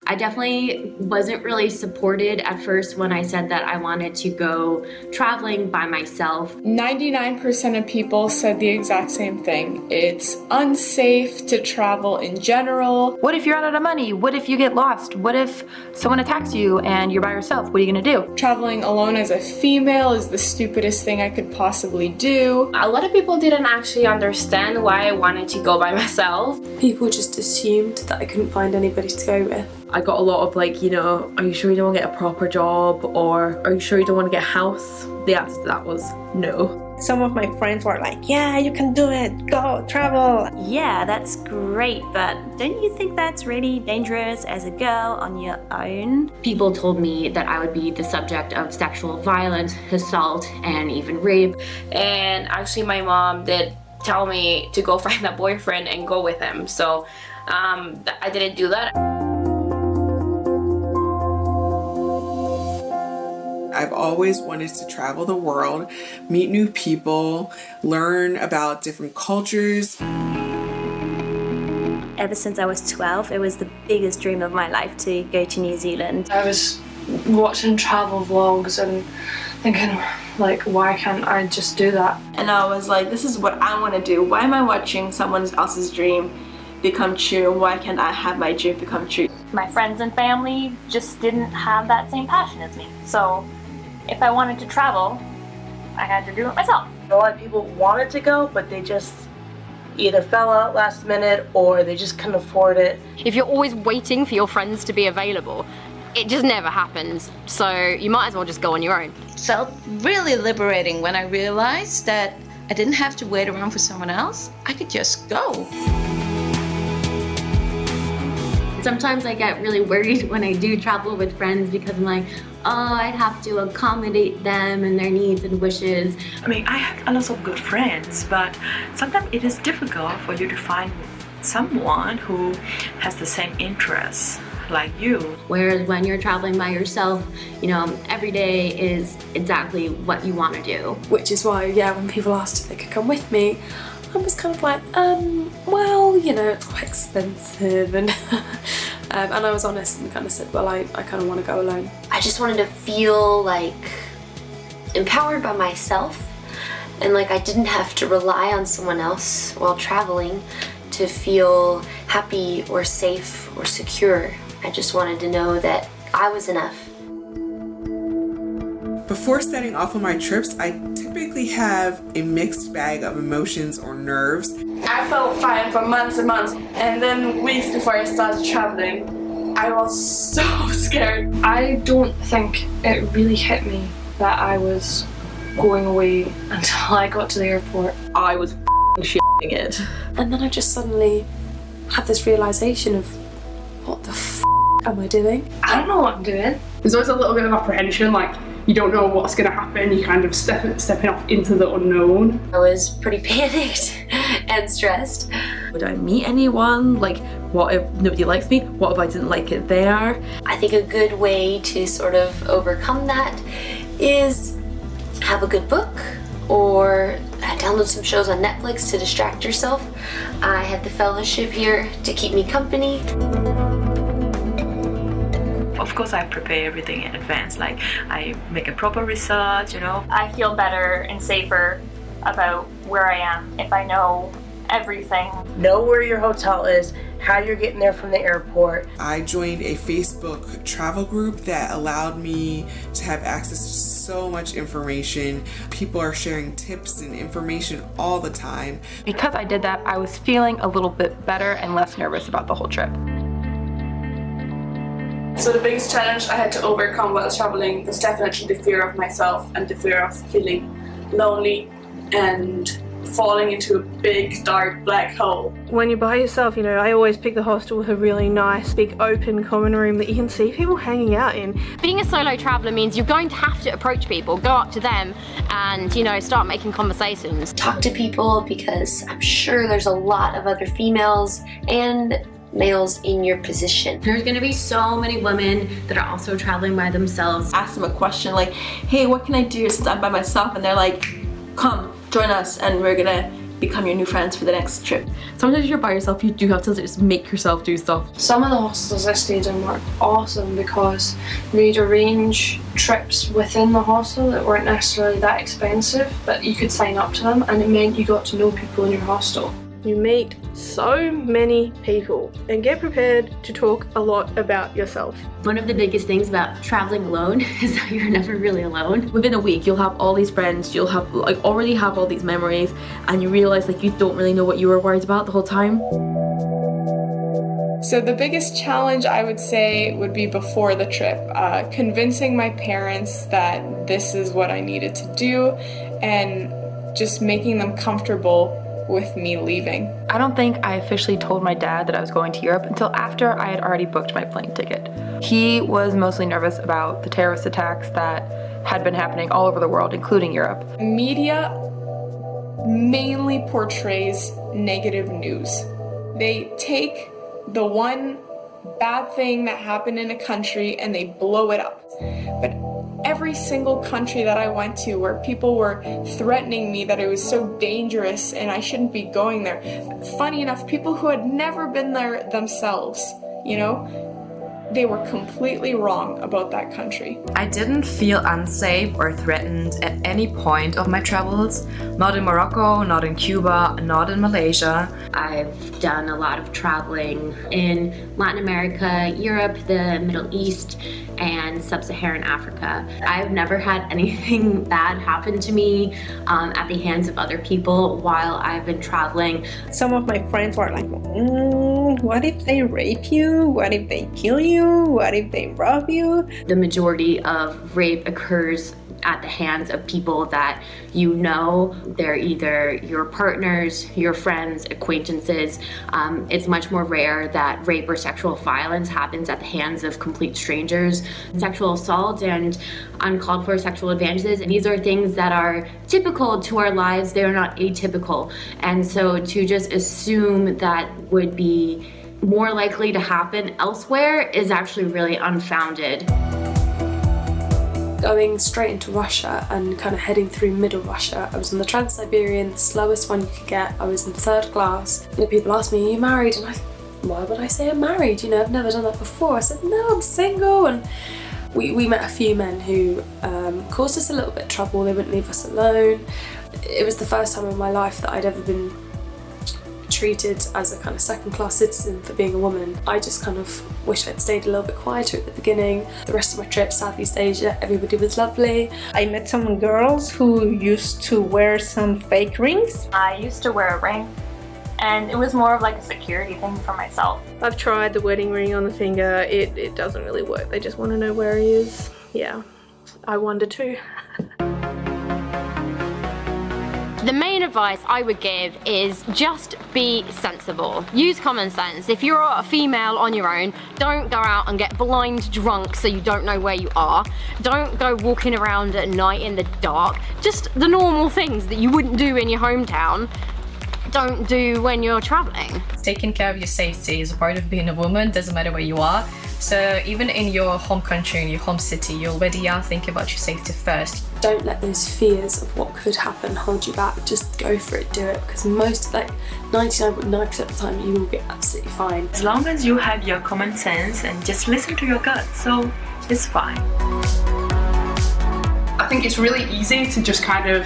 I definitely wasn't really supported at first when I said that I wanted to go traveling by myself. 99% of people said the exact same thing. It's unsafe to travel in general. What if you're out of money? What if you get lost? What if someone attacks you and you're by yourself? What are you gonna do? Traveling alone as a female is the stupidest thing I could possibly do. A lot of people didn't actually understand why I wanted to go by myself. People just assumed that I couldn't find anybody to go with. I got a lot of like, you know, are you sure you don't want to get a proper job? Or are you sure you don't want to get a house? The answer to that was no. Some of my friends were like, yeah, you can do it, go, travel. Yeah, that's great, but don't you think that's really dangerous as a girl on your own? People told me that I would be the subject of sexual violence, assault, and even rape. And actually my mom did tell me to go find that boyfriend and go with him. So I didn't do that. I've always wanted to travel the world, meet new people, learn about different cultures. Ever since I was 12, it was the biggest dream of my life to go to New Zealand. I was watching travel vlogs and thinking, like, why can't I just do that? And I was like, this is what I want to do. Why am I watching someone else's dream become true? Why can't I have my dream become true? My friends and family just didn't have that same passion as me. So if I wanted to travel, I had to do it myself. A lot of people wanted to go, but they just either fell out last minute or they just couldn't afford it. If you're always waiting for your friends to be available, it just never happens. So you might as well just go on your own. It felt really liberating when I realized that I didn't have to wait around for someone else. I could just go. Sometimes I get really worried when I do travel with friends because I'm like, oh, I'd have to accommodate them and their needs and wishes. I mean, I have a lot of good friends, but sometimes it is difficult for you to find someone who has the same interests like you. Whereas when you're traveling by yourself, you know, every day is exactly what you want to do. Which is why, yeah, when people asked if they could come with me, I was kind of like, well, you know, it's quite expensive, and I was honest and kind of said, well, I kind of want to go alone. I just wanted to feel like empowered by myself, and like I didn't have to rely on someone else while traveling to feel happy or safe or secure. I just wanted to know that I was enough. Before setting off on my trips, I typically have a mixed bag of emotions or nerves. I felt fine for months and months, and then weeks before I started traveling, I was so scared. I don't think it really hit me that I was going away until I got to the airport. I was shitting it. And then I just suddenly had this realization of, what the am I doing? I don't know what I'm doing. There's always a little bit of apprehension, like you don't know what's going to happen, you kind of stepping off into the unknown. I was pretty panicked and stressed. Would I meet anyone? Like, what if nobody likes me? What if I didn't like it there? I think a good way to sort of overcome that is have a good book or download some shows on Netflix to distract yourself. I had the fellowship here to keep me company. Of course, I prepare everything in advance, like I make a proper research, you know. I feel better and safer about where I am if I know everything. Know where your hotel is, how you're getting there from the airport. I joined a Facebook travel group that allowed me to have access to so much information. People are sharing tips and information all the time. Because I did that, I was feeling a little bit better and less nervous about the whole trip. So the biggest challenge I had to overcome while traveling was definitely the fear of myself and the fear of feeling lonely and falling into a big dark black hole. When you're by yourself, you know, I always pick the hostel with a really nice big open common room that you can see people hanging out in. Being a solo traveller means you're going to have to approach people, go up to them and, you know, start making conversations. Talk to people because I'm sure there's a lot of other females and males in your position. There's gonna be so many women that are also traveling by themselves. Ask them a question like, hey, what can I do since I'm by myself? And they're like, come, join us and we're gonna become your new friends for the next trip. Sometimes you're by yourself, you do have to just make yourself do stuff. Some of the hostels I stayed in were awesome because we'd arrange trips within the hostel that weren't necessarily that expensive, but you could sign up to them, and it meant you got to know people in your hostel. You meet so many people and get prepared to talk a lot about yourself. One of the biggest things about traveling alone is that you're never really alone. Within a week, you'll have all these friends, you'll have already have all these memories, and you realize you don't really know what you were worried about the whole time. So the biggest challenge I would say would be before the trip, convincing my parents that this is what I needed to do and just making them comfortable with me leaving. I don't think I officially told my dad that I was going to Europe until after I had already booked my plane ticket. He was mostly nervous about the terrorist attacks that had been happening all over the world, including Europe. Media mainly portrays negative news. They take the one bad thing that happened in a country and they blow it up. But every single country that I went to where people were threatening me that it was so dangerous and I shouldn't be going there. Funny enough, people who had never been there themselves, they were completely wrong about that country. I didn't feel unsafe or threatened at any point of my travels. Not in Morocco, not in Cuba, not in Malaysia. I've done a lot of traveling in Latin America, Europe, the Middle East, and Sub-Saharan Africa. I've never had anything bad happen to me at the hands of other people while I've been traveling. Some of my friends were like, what if they rape you? What if they kill you? What if they rob you? The majority of rape occurs at the hands of people that you know. They're either your partners, your friends, acquaintances. It's much more rare that rape or sexual violence happens at the hands of complete strangers. Sexual assault and uncalled for sexual advances, and these are things that are typical to our lives. They are not atypical. And so to just assume that would be more likely to happen elsewhere is actually really unfounded. Going straight into Russia and kind of heading through middle Russia. I was on the Trans-Siberian, the slowest one you could get. I was in 3rd class. People asked me, are you married? And why would I say I'm married? I've never done that before. I said, no, I'm single. And we met a few men who caused us a little bit of trouble. They wouldn't leave us alone. It was the first time in my life that I'd ever been treated as a kind of second-class citizen for being a woman. I just kind of wish I'd stayed a little bit quieter at the beginning. The rest of my trip, Southeast Asia, everybody was lovely. I met some girls who used to wear some fake rings. I used to wear a ring, and it was more of like a security thing for myself. I've tried the wedding ring on the finger. It doesn't really work. They just want to know where he is. Yeah, I wonder too. The main advice I would give is just be sensible. Use common sense. If you're a female on your own, don't go out and get blind drunk so you don't know where you are. Don't go walking around at night in the dark. Just the normal things that you wouldn't do in your hometown, don't do when you're traveling. Taking care of your safety is a part of being a woman, doesn't matter where you are. So even in your home country, in your home city, you already are thinking about your safety first. Don't let those fears of what could happen hold you back. Just go for it, do it, because 99.9% of the time you will be absolutely fine. As long as you have your common sense and just listen to your gut, so it's fine. I think it's really easy to just kind of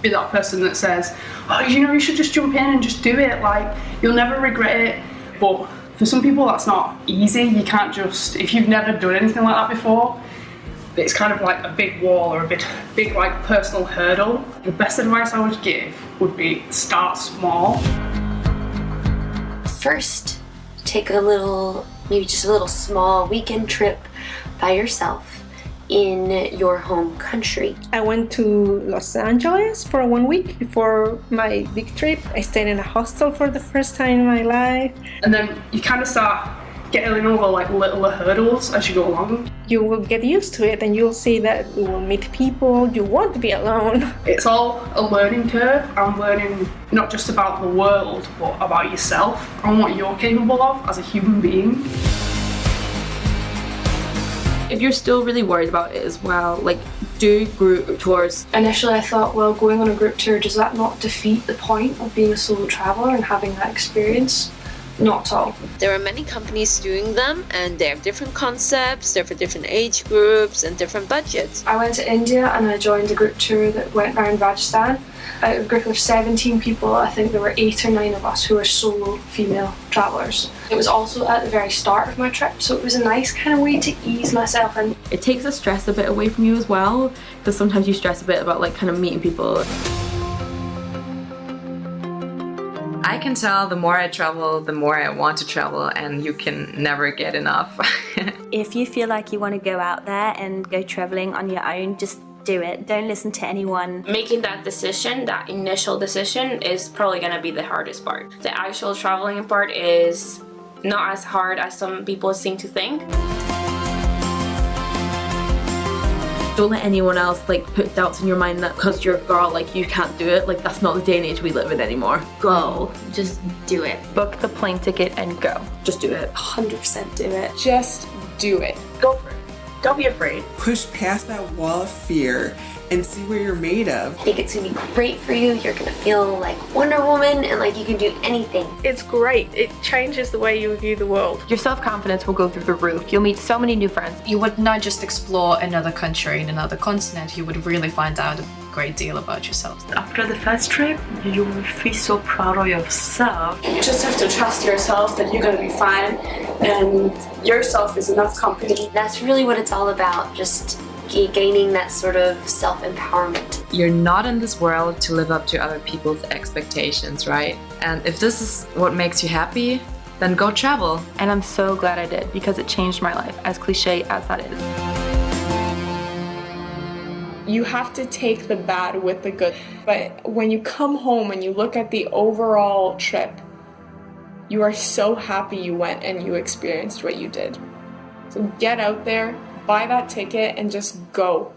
be that person that says, oh, you should just jump in and just do it, you'll never regret it. But for some people that's not easy. You can't just, if you've never done anything like that before, it's kind of like a big wall or a big personal hurdle. The best advice I would give would be start small. First, take maybe just a little small weekend trip by yourself in your home country. I went to Los Angeles for 1 week before my big trip. I stayed in a hostel for the first time in my life. And then you kind of start getting over little hurdles as you go along. You will get used to it and you'll see that you will meet people, you won't be alone. It's all a learning curve. I'm learning not just about the world, but about yourself and what you're capable of as a human being. If you're still really worried about it as well, do group tours. Initially I thought, well, going on a group tour, does that not defeat the point of being a solo traveller and having that experience? Not at all. There are many companies doing them, and they have different concepts, they're for different age groups and different budgets. I went to India and I joined a group tour that went around Rajasthan. Out of a group of 17 people, I think there were 8 or 9 of us who were solo female travellers. It was also at the very start of my trip, so it was a nice kind of way to ease myself in. It takes the stress a bit away from you as well, because sometimes you stress a bit about like kind of meeting people. I can tell the more I travel, the more I want to travel, and you can never get enough. If you feel like you want to go out there and go traveling on your own, just do it. Don't listen to anyone. Making that decision, that initial decision, is probably going to be the hardest part. The actual traveling part is not as hard as some people seem to think. Don't let anyone else like put doubts in your mind that because you're a girl, like you can't do it. Like that's not the day and age we live in anymore. Go. Just do it. Book the plane ticket and go. Just do it. 100% do it. Just do it. Go for it. Don't be afraid. Push past that wall of fear and see what you're made of. I think it's gonna be great for you. You're gonna feel like Wonder Woman and like you can do anything. It's great. It changes the way you view the world. Your self-confidence will go through the roof. You'll meet so many new friends. You would not just explore another country in another continent, you would really find out a great deal about yourself. After the first trip, you will feel so proud of yourself. You just have to trust yourself that you're gonna be fine, and yourself is enough company. That's really what it's all about, just gaining that sort of self-empowerment. You're not in this world to live up to other people's expectations, right? And if this is what makes you happy, then go travel. And I'm so glad I did, because it changed my life, as cliche as that is. You have to take the bad with the good. But when you come home and you look at the overall trip, you are so happy you went and you experienced what you did. So get out there, buy that ticket, and just go.